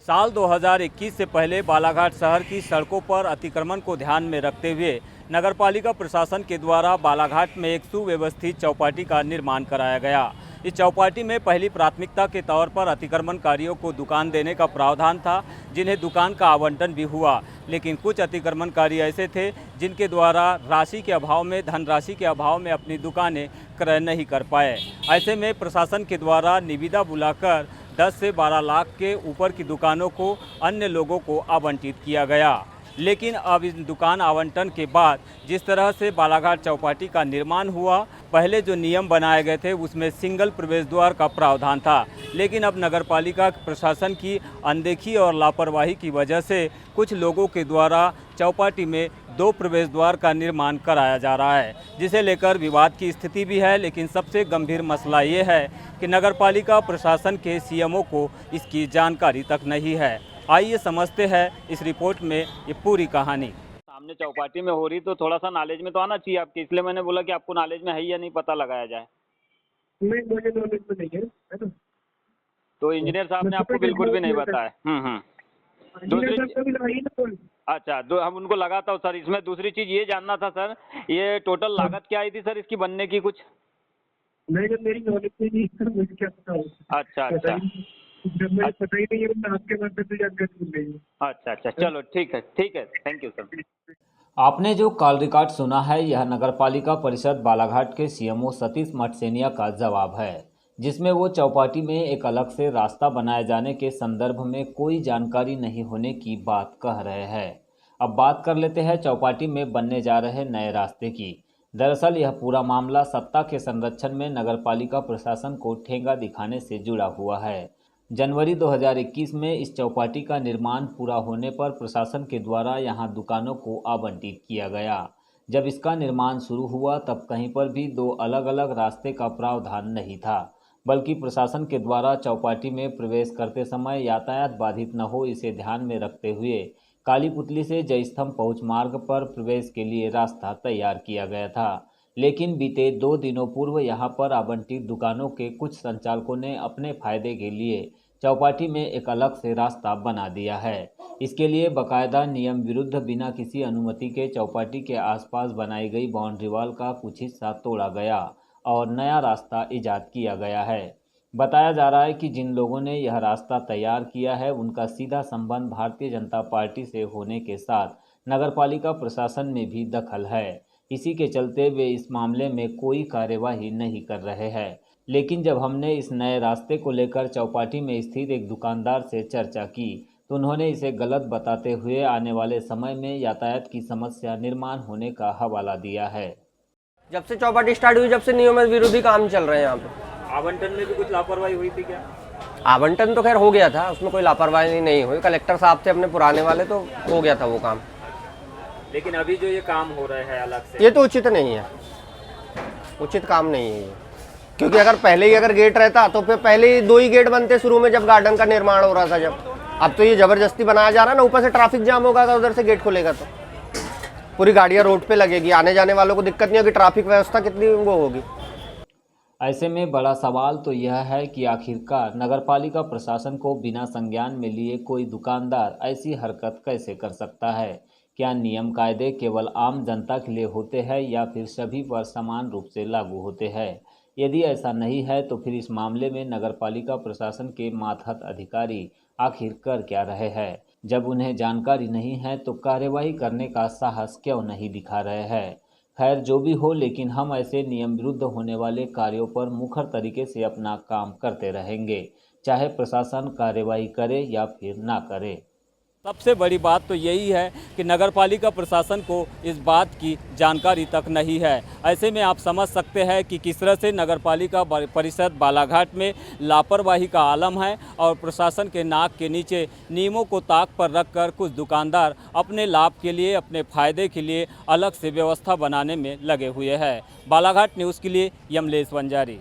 साल 2021 से पहले बालाघाट शहर की सड़कों पर अतिक्रमण को ध्यान में रखते हुए नगरपालिका प्रशासन के द्वारा बालाघाट में एक सुव्यवस्थित चौपाटी का निर्माण कराया गया। इस चौपाटी में पहली प्राथमिकता के तौर पर अतिक्रमणकारियों को दुकान देने का प्रावधान था, जिन्हें दुकान का आवंटन भी हुआ। लेकिन कुछ अतिक्रमणकारी ऐसे थे जिनके द्वारा राशि के अभाव में, धनराशि के अभाव में अपनी दुकानें क्रय नहीं कर पाए। ऐसे में प्रशासन के द्वारा निविदा बुलाकर 10 से 12 लाख के ऊपर की दुकानों को अन्य लोगों को आवंटित किया गया। लेकिन अब इस दुकान आवंटन के बाद जिस तरह से बालाघाट चौपाटी का निर्माण हुआ, पहले जो नियम बनाए गए थे उसमें सिंगल प्रवेश द्वार का प्रावधान था, लेकिन अब नगरपालिका प्रशासन की अनदेखी और लापरवाही की वजह से कुछ लोगों के द्वारा चौपाटी में 2 प्रवेश द्वार का निर्माण कराया जा रहा है, जिसे लेकर विवाद की स्थिति भी है। लेकिन सबसे गंभीर मसला ये है कि नगरपालिका प्रशासन के सीएमओ को इसकी जानकारी तक नहीं है। आइए समझते हैं इस रिपोर्ट में ये पूरी कहानी। सामने चौपाटी में हो रही तो थोड़ा सा नॉलेज में तो आना चाहिए आपके, इसलिए मैंने बोला कि आपको नॉलेज में है या नहीं, पता लगाया जाए। मुझे नॉलेज में नहीं है ना। तो इंजीनियर साहब ने आपको बिल्कुल भी नहीं बताया। अच्छा, हम उनको लगाता हूँ सर। इसमें दूसरी चीज ये जानना था सर, ये टोटल लागत क्या आई थी सर इसकी बनने की कुछ? नहीं, जब मेरी नॉलेज में नहीं सर, मुझे क्या पता। अच्छा, जब मुझे पता ही नहीं है मैं आपके बारे में जानकारी मिल रही है। अच्छा, चलो ठीक है, थैंक यू सर। आपने जो कॉल रिकॉर्ड सुना है, यह नगरपालिका परिषद बालाघाट के सीएमओ सतीश मठसेनिया का जवाब है, जिसमें वो चौपाटी में एक अलग से रास्ता बनाए जाने के संदर्भ में कोई जानकारी नहीं होने की बात कह रहे हैं। अब बात कर लेते हैं चौपाटी में बनने जा रहे नए रास्ते की। दरअसल यह पूरा मामला सत्ता के संरक्षण में नगरपालिका प्रशासन को ठेंगा दिखाने से जुड़ा हुआ है। जनवरी 2021 में इस चौपाटी का निर्माण पूरा होने पर प्रशासन के द्वारा यहां दुकानों को आवंटित किया गया। जब इसका निर्माण शुरू हुआ तब कहीं पर भी 2 अलग अलग रास्ते का प्रावधान नहीं था, बल्कि प्रशासन के द्वारा चौपाटी में प्रवेश करते समय यातायात बाधित न हो, इसे ध्यान में रखते हुए काली पुतली से जयस्तंभ पहुंच मार्ग पर प्रवेश के लिए रास्ता तैयार किया गया था। लेकिन बीते 2 दिनों पूर्व यहां पर आवंटित दुकानों के कुछ संचालकों ने अपने फायदे के लिए चौपाटी में एक अलग से रास्ता बना दिया है। इसके लिए बाकायदा नियम विरुद्ध बिना किसी अनुमति के चौपाटी के आसपास बनाई गई बाउंड्री वॉल का कुछ हिस्सा तोड़ा गया और नया रास्ता ईजाद किया गया है। बताया जा रहा है कि जिन लोगों ने यह रास्ता तैयार किया है उनका सीधा संबंध भारतीय जनता पार्टी से होने के साथ नगरपालिका प्रशासन में भी दखल है। इसी के चलते वे इस मामले में कोई कार्यवाही नहीं कर रहे हैं। लेकिन जब हमने इस नए रास्ते को लेकर चौपाटी में स्थित एक दुकानदार से चर्चा की तो उन्होंने इसे गलत बताते हुए आने वाले समय में यातायात की समस्या निर्माण होने का हवाला दिया है। जब से चौपाटी स्टार्ट हुई, जब से नियम विरोधी काम चल रहे हैं यहाँ पे। आवंटन में भी कुछ लापरवाही हुई थी क्या? आवंटन तो खैर हो गया था, उसमें कोई लापरवाही नहीं हुई। कलेक्टर साहब थे अपने पुराने वाले, तो हो गया था वो काम। लेकिन अभी जो ये काम हो रहा है अलग से, ये तो उचित नहीं है, उचित काम नहीं है ये। क्योंकि अगर पहले ही अगर गेट रहता तो फिर पहले ही 2 ही गेट बनते शुरू में, जब गार्डन का निर्माण हो रहा था। जब अब तो ये जबरदस्ती बनाया जा रहा है ना, ऊपर से ट्रैफिक जाम होगा तो उधर से गेट खुलेगा तो पूरी गाड़ियां रोड पे लगेगी, आने जाने वालों को दिक्कत नहीं होगी। ट्रैफिक व्यवस्था कितनी वो होगी। ऐसे में बड़ा सवाल तो यह है कि आखिरकार नगरपालिका प्रशासन को बिना संज्ञान में लिए कोई दुकानदार ऐसी हरकत कैसे कर सकता है? क्या नियम कायदे केवल आम जनता के लिए होते हैं या फिर सभी पर समान रूप से लागू होते हैं? यदि ऐसा नहीं है तो फिर इस मामले में नगरपालिका प्रशासन के मातहत अधिकारी आखिर कर क्या रहे हैं? जब उन्हें जानकारी नहीं है तो कार्यवाही करने का साहस क्यों नहीं दिखा रहे हैं? खैर जो भी हो, लेकिन हम ऐसे नियम विरुद्ध होने वाले कार्यों पर मुखर तरीके से अपना काम करते रहेंगे, चाहे प्रशासन कार्यवाही करे या फिर ना करे। सबसे बड़ी बात तो यही है कि नगरपालिका प्रशासन को इस बात की जानकारी तक नहीं है। ऐसे में आप समझ सकते हैं कि किस तरह से नगरपालिका परिषद बालाघाट में लापरवाही का आलम है और प्रशासन के नाक के नीचे नियमों को ताक पर रखकर कुछ दुकानदार अपने लाभ के लिए, अपने फायदे के लिए अलग से व्यवस्था बनाने में लगे हुए हैं। बालाघाट न्यूज़ के लिए यमलेश वंजारी।